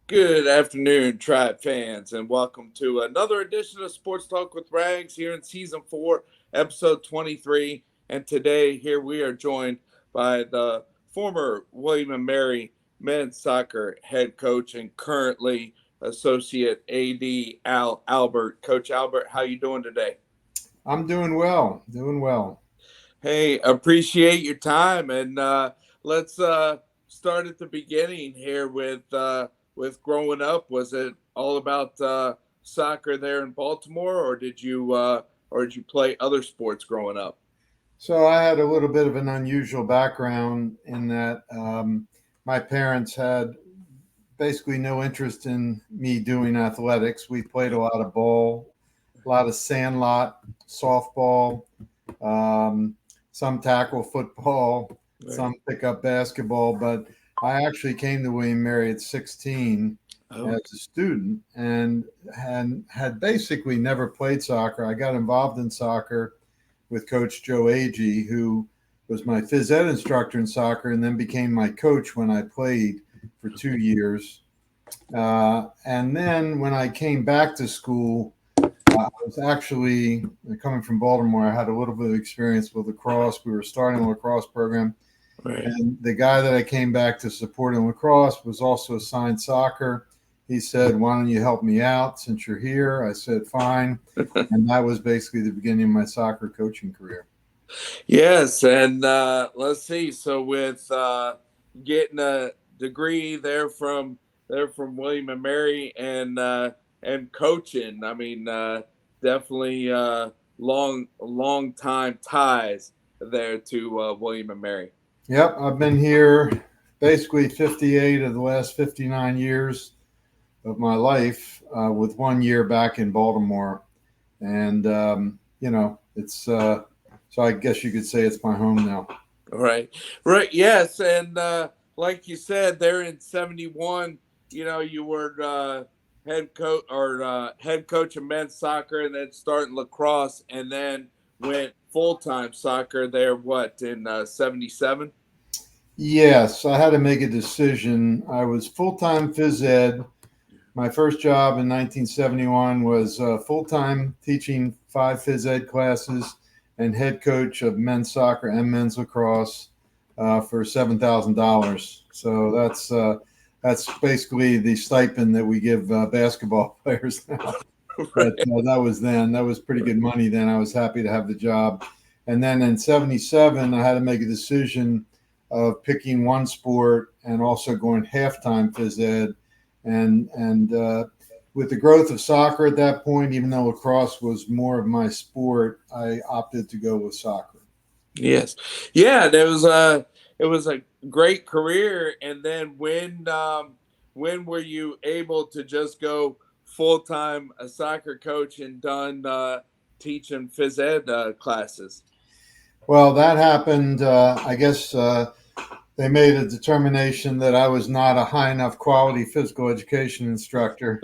Good afternoon, Tribe fans, and welcome to another edition of Sports Talk with Rags here in Season 4, Episode 23. And today, here we are joined by the former William and Mary men's soccer head coach and currently Associate AD Al Albert. Coach Albert, how you doing today? I'm doing well, doing well. Hey, appreciate your time, and let's start at the beginning here with growing up. Was it all about soccer there in Baltimore, or did you play other sports growing up? So I had a little bit of an unusual background in that my parents had basically no interest in me doing athletics. We played a lot of ball, a lot of sandlot, softball, um, some tackle football, Right. some pickup basketball. But I actually came to William Mary at 16 Oh, as a student and had basically never played soccer. I got involved in soccer with Coach Joe Agee, who was my phys ed instructor in soccer and then became my coach when I played for 2 years. And then when I came back to school, I was actually coming from Baltimore. I had a little bit of experience with lacrosse. We were starting a lacrosse program. right. And the guy that I came back to support in lacrosse was also assigned soccer. He said, "Why don't you help me out since you're here?" I said, "Fine." And that was basically the beginning of my soccer coaching career. Yes, and let's see. So with getting a degree there from William and Mary and coaching, I mean definitely long time ties there to William and Mary. Yep, I've been here basically 58 of the last 59 years of my life, with 1 year back in Baltimore. And, it's so I guess you could say it's my home now. Right. Right. Yes. And like you said, there in 71, you were head coach of men's soccer and then starting lacrosse and then went full time soccer there, what, in 77? Yes, I had to make a decision. I was full time phys ed. My first job in 1971 was full time teaching 5 phys ed classes and head coach of men's soccer and men's lacrosse for $7,000. So that's basically the stipend that we give basketball players now. But that was then. That was pretty good money then. I was happy to have the job. And then in 77, I had to make a decision of picking one sport and also going halftime phys ed. And with the growth of soccer at that point, even though lacrosse was more of my sport, I opted to go with soccer. Yes. Yeah, it was a great career. And then when were you able to just go full time a soccer coach and done teaching phys ed classes? Well, that happened. I guess they made a determination that I was not a high enough quality physical education instructor.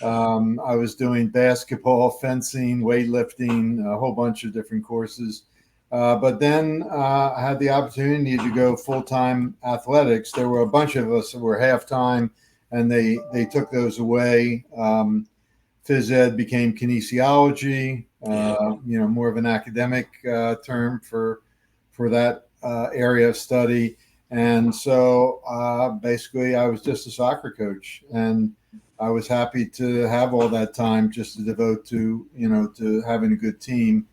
I was doing basketball, fencing, weightlifting, a whole bunch of different courses. But then I had the opportunity to go full time athletics. There were a bunch of us that were half time, and they took those away. Phys ed became kinesiology, Yeah. more of an academic term for that area of study. And so basically, I was just a soccer coach, and I was happy to have all that time just to devote to having a good team.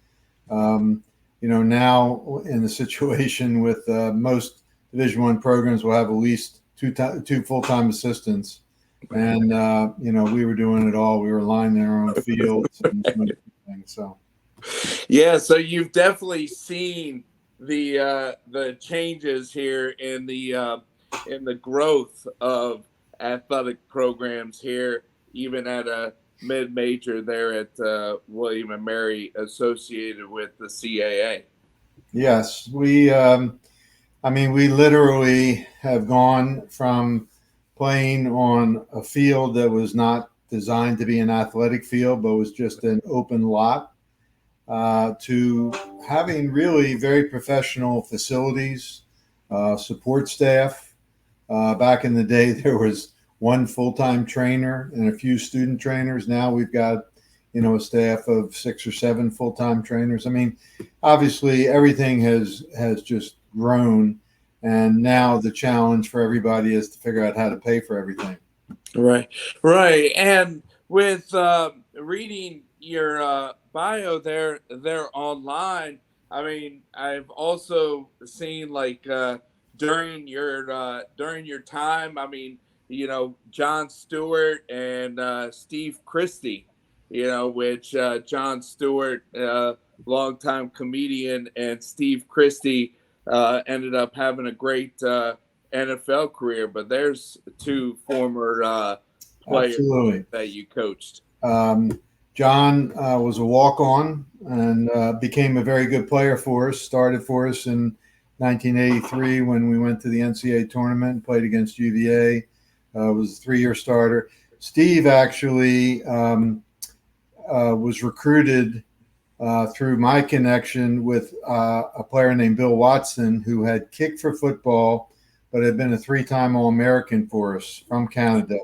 Um, now in the situation with most Division I programs will have at least two full time assistants, and we were doing it all. We were lining our own fields and doing everything. So Yeah, so you've definitely seen the changes here in the growth of athletic programs here, even at a mid major there at William and Mary, associated with the CAA. yes, we literally have gone from playing on a field that was not designed to be an athletic field, but was just an open lot, to having really very professional facilities, support staff. Back in the day, there was one full-time trainer and a few student trainers. Now we've got, a staff of 6 or 7 full-time trainers. I mean, obviously everything has just grown, and now the challenge for everybody is to figure out how to pay for everything. Right, right. And with reading your bio there online, I mean, I've also seen like during your time, I mean, John Stewart and Steve Christie, which John Stewart, longtime comedian, and Steve Christie ended up having a great NFL career, but there's 2 former players Absolutely. that you coached. John was a walk-on and became a very good player for us. Started for us in 1983 when we went to the NCAA tournament, played against UVA. Was a 3-year starter. Steve actually was recruited through my connection with a player named Bill Watson, who had kicked for football, but had been a 3-time All-American for us from Canada.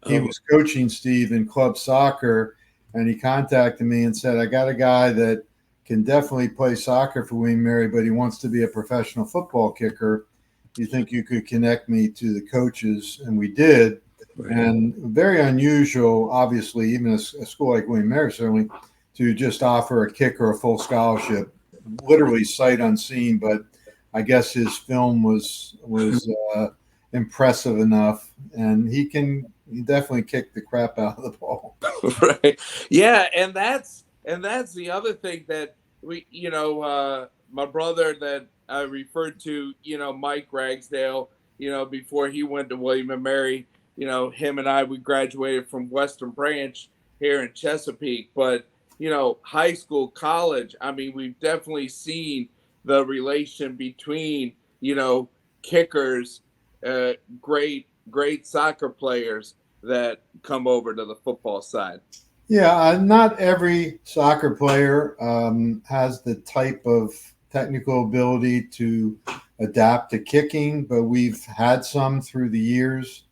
He was coaching Steve in club soccer, and he contacted me and said, I got a guy that can definitely play soccer for William & Mary, but he wants to be a professional football kicker. Do you think you could connect me to the coaches? And we did. Right. And very unusual, obviously, even a school like William & Mary, certainly, to just offer a kicker a full scholarship, literally sight unseen. But I guess his film was impressive enough, and he definitely kicked the crap out of the ball. Right. Yeah, and that's the other thing that we, my brother that I referred to, Mike Ragsdale, before he went to William & Mary, him and I, we graduated from Western Branch here in Chesapeake, but high school, college, I mean, we've definitely seen the relation between, kickers, great soccer players that come over to the football side. Yeah, not every soccer player has the type of technical ability to adapt to kicking, but we've had some through the years.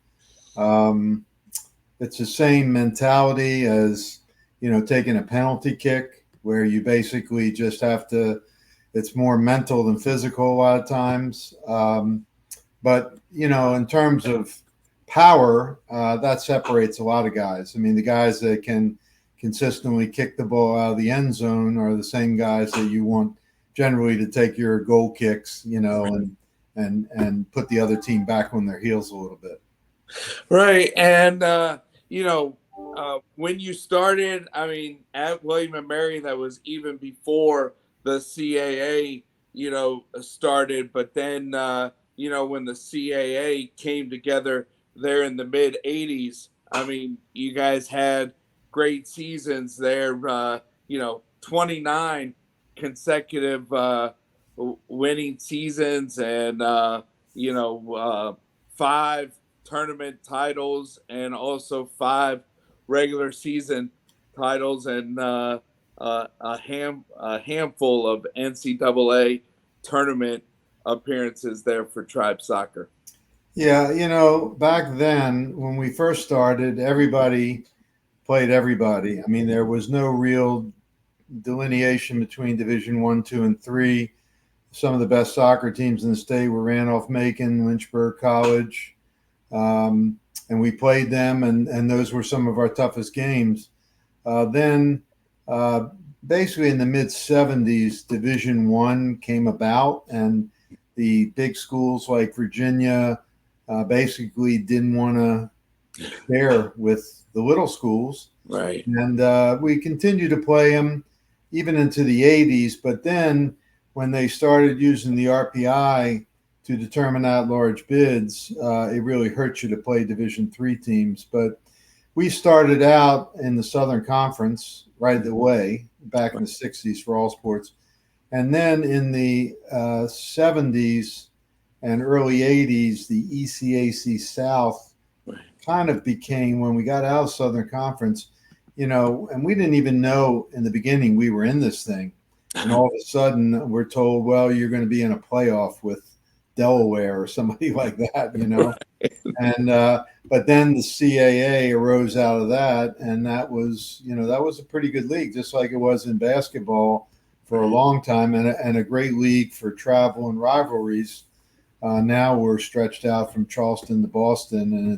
It's the same mentality as, taking a penalty kick, where you basically just have to, it's more mental than physical a lot of times. But, in terms of power, that separates a lot of guys. I mean, the guys that can consistently kick the ball out of the end zone are the same guys that you want generally to take your goal kicks, and put the other team back on their heels a little bit. Right. And, when you started, I mean, at William & Mary, that was even before the CAA, started. But then, when the CAA came together there in the mid 80s, I mean, you guys had great seasons there, 29 consecutive winning seasons, and 5 tournament titles, and also 5 regular season titles, and a handful of NCAA tournament appearances there for Tribe Soccer. Yeah, back then when we first started, everybody played everybody. I mean, there was no real delineation between Division 1, 2, and 3. Some of the best soccer teams in the state were Randolph-Macon, Lynchburg College, and we played them, and those were some of our toughest games. Then, basically in the mid-'70s, Division 1 came about, and the big schools like Virginia basically didn't want to share with the little schools. Right. And we continued to play them even into the 80s. But then when they started using the RPI to determine at-large bids, it really hurt you to play Division III teams. But we started out in the Southern Conference right away back in the 60s for all sports. And then in the 70s and early 80s, the ECAC South kind of became, when we got out of Southern Conference, and we didn't even know in the beginning we were in this thing. And all of a sudden we're told, well, you're going to be in a playoff with Delaware or somebody like that, And but then the CAA arose out of that, and that was a pretty good league, just like it was in basketball for a long time, and a great league for travel and rivalries. Now we're stretched out from Charleston to Boston, and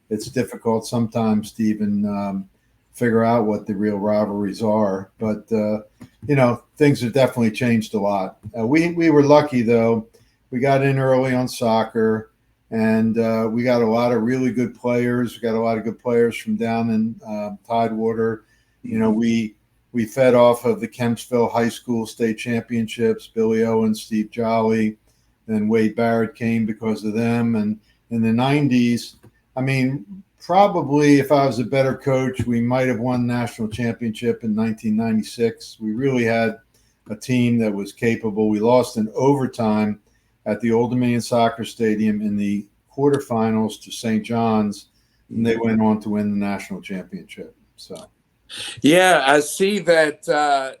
it's difficult sometimes to even figure out what the real rivalries are. But things have definitely changed a lot. We were lucky though; we got in early on soccer. And we got a lot of really good players. We got a lot of good players from down in Tidewater. We fed off of the Kempsville High School state championships. Billy Owens, Steve Jolly, then Wade Barrett came because of them. And in the 90s, I mean, probably if I was a better coach, we might have won national championship in 1996. We really had a team that was capable. We lost in overtime at the Old Dominion Soccer Stadium in the quarterfinals to St. John's, and they went on to win the national championship. So, yeah, I see that,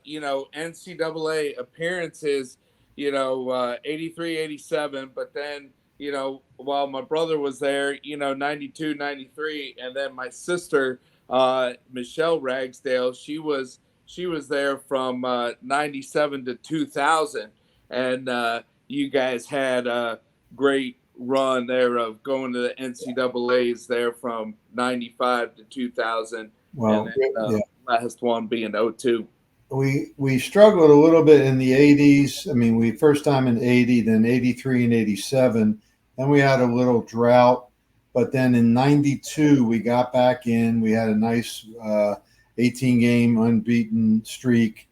NCAA appearances, 83, 87, but then, while my brother was there, 92, 93, and then my sister, Michelle Ragsdale, she was there from 97 to 2000. And, you guys had a great run there of going to the NCAAs there from 95 to 2000. well, And then last one being 02. we struggled a little bit in the 80s. I mean, we first time in 80, then 83 and 87. Then we had a little drought. But then in 92, we got back in. We had a nice 18-game unbeaten streak,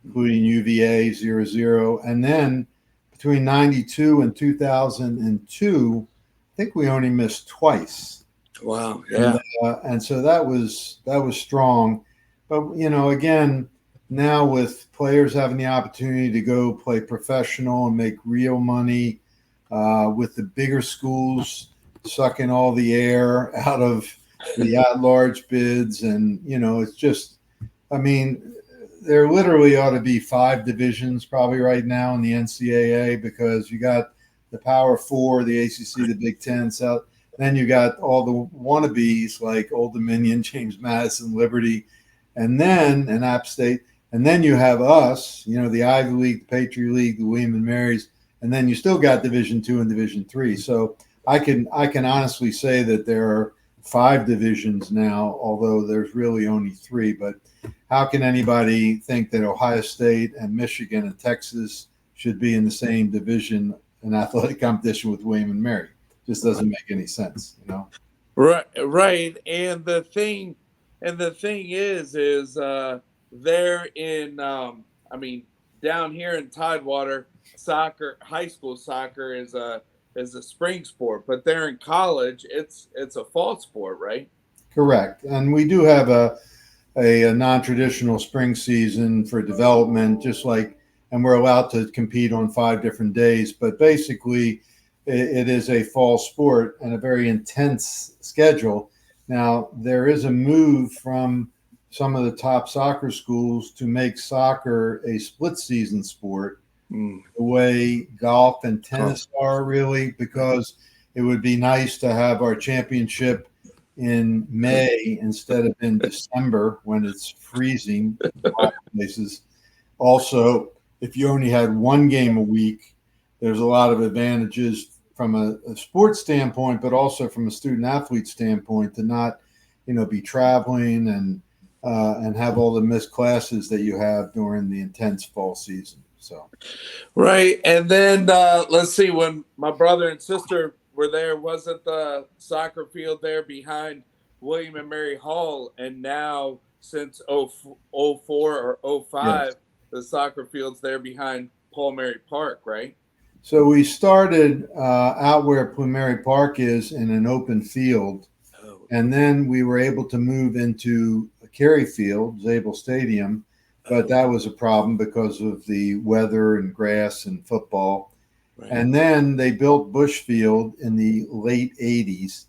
including UVA 0-0. And then between 92 and 2002, I think we only missed twice. Wow. Yeah. And so that was strong. But, again, now with players having the opportunity to go play professional and make real money, with the bigger schools sucking all the air out of the at-large bids. And, it's just, I mean, there literally ought to be 5 divisions probably right now in the NCAA, because you got the Power Four, the ACC, the Big Ten, South. Then you got all the wannabes like Old Dominion, James Madison, Liberty, and App State. And then you have us, the Ivy League, the Patriot League, the William and Mary's, and then you still got Division II and Division III. So I can honestly say that there are 5 divisions now, although there's really only 3. But how can anybody think that Ohio State and Michigan and Texas should be in the same division in athletic competition with William and Mary? Just doesn't make any sense, Right. And the thing is they're in, down here in Tidewater, soccer, high school soccer is a spring sport, but they're in college, it's a fall sport, right? Correct. And we do have a non-traditional spring season for development, and we're allowed to compete on 5 different days. But basically, it is a fall sport and a very intense schedule. Now, there is a move from some of the top soccer schools to make soccer a split season sport, the way golf and tennis are, really, because it would be nice to have our championship in May instead of in December when it's freezing in a lot of places. Also, if you only had 1 game a week, there's a lot of advantages from a sports standpoint, but also from a student athlete standpoint to not, be traveling and have all the missed classes that you have during the intense fall season. So, right. And then let's see, when my brother and sister were there, wasn't the soccer field there behind William and Mary Hall? And now since 04 or 05, yes, the soccer field's there behind Paul Mary Park, right? So we started out where Plumeri Park is in an open field, and then we were able to move into Cary Field, Zabel Stadium, but that was a problem because of the weather and grass and football. Right. And then they built Bush Field in the late 80s,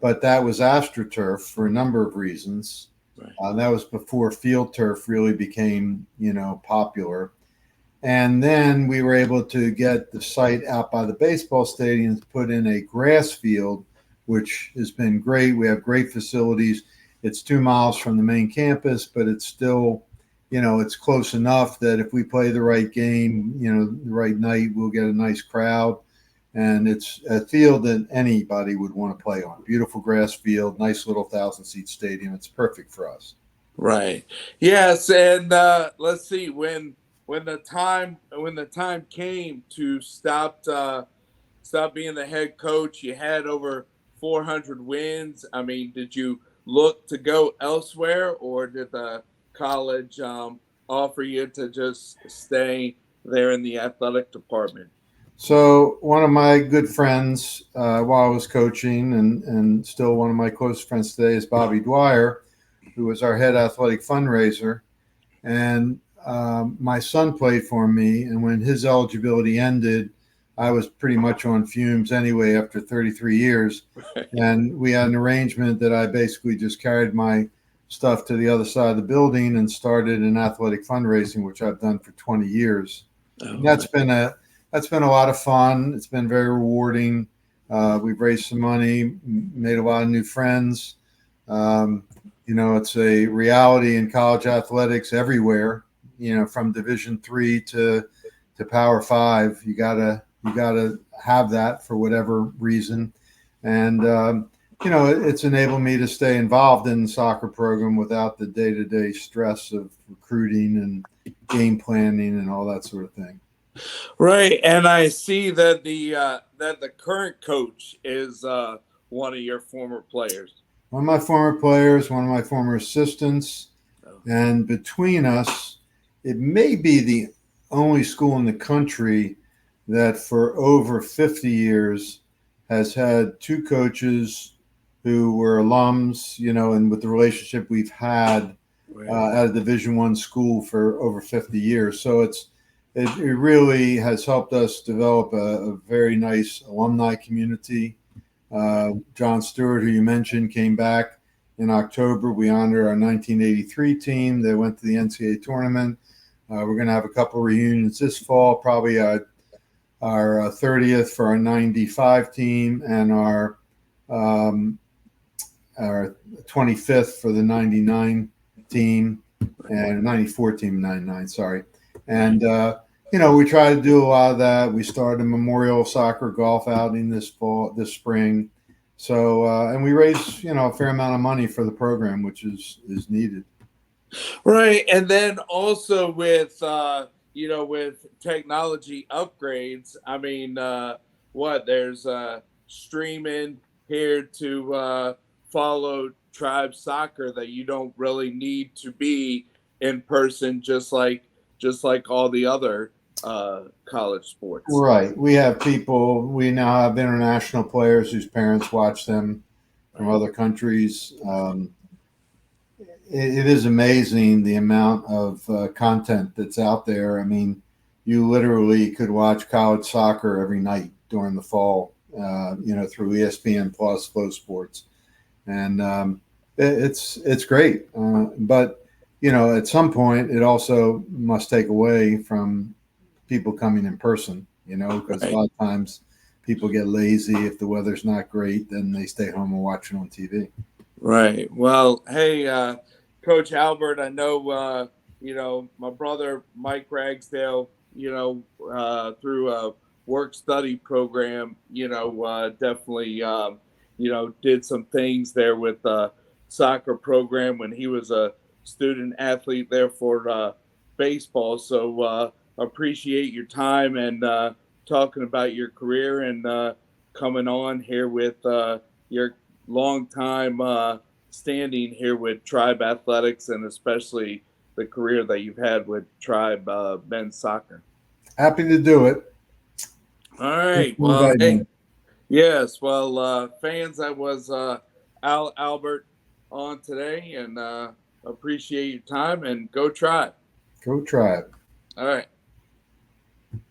but that was AstroTurf for a number of reasons. Right. That was before field turf really became, popular. And then we were able to get the site out by the baseball stadium to put in a grass field, which has been great. We have great facilities. It's 2 miles from the main campus, but it's still, it's close enough that if we play the right game, the right night, we'll get a nice crowd. And it's a field that anybody would want to play on. Beautiful grass field, nice little 1,000-seat stadium. It's perfect for us. Right. Yes, and let's see when the time came to stop being the head coach. You had over 400 wins. I mean, did you look to go elsewhere, or did the college offer you to just stay there in the athletic department? So one of my good friends while I was coaching, and still one of my close friends today, is Bobby Dwyer, who was our head athletic fundraiser. And my son played for me. And when his eligibility ended, I was pretty much on fumes anyway after 33 years. And we had an arrangement that I basically just carried my stuff to the other side of the building and started an athletic fundraising, which I've done for 20 years. And that's been a lot of fun. It's been very rewarding. We've raised some money, made a lot of new friends. It's a reality in college athletics everywhere. From Division III to Power 5, you gotta have that for whatever reason. And it's enabled me to stay involved in the soccer program without the day-to-day stress of recruiting and game planning and all that sort of thing. Right, and I see that the current coach is one of your former players. One of my former players, one of my former assistants, and between us, it may be the only school in the country that for over 50 years has had two coaches who were alums, and with the relationship we've had at a Division I school for over 50 years. So it really has helped us develop a very nice alumni community. John Stewart, who you mentioned, came back in October. We honored our 1983 team that went to the NCAA tournament. We're going to have a couple of reunions this fall, probably our 30th for our 95 team and our 25th for the 99 team and 94 team, 99, sorry. And, we try to do a lot of that. We started a memorial soccer golf outing this spring. So, and we raise, a fair amount of money for the program, which is needed. Right. And then also with technology upgrades, I mean, there's streaming here to follow Tribe Soccer that you don't really need to be in person, just like all the other college sports. Right. We now have international players whose parents watch them from other countries. It is amazing the amount of content that's out there. I mean, you literally could watch college soccer every night during the fall, through ESPN Plus, Flow Sports, and it's great. But at some point, it also must take away from people coming in person. Because a lot of times people get lazy. If the weather's not great, then they stay home and watch it on TV. Right. Well, hey, Coach Albert, I know, my brother, Mike Ragsdale, through a work study program, definitely, did some things there with the soccer program when he was a student athlete there for baseball. So appreciate your time and talking about your career and coming on here with your long time standing here with Tribe Athletics and especially the career that you've had with Tribe men's soccer. Happy to do it. All right. Well, hey, yes. Well, fans, that was Albert on today, and appreciate your time and go Tribe. Go Tribe. All right.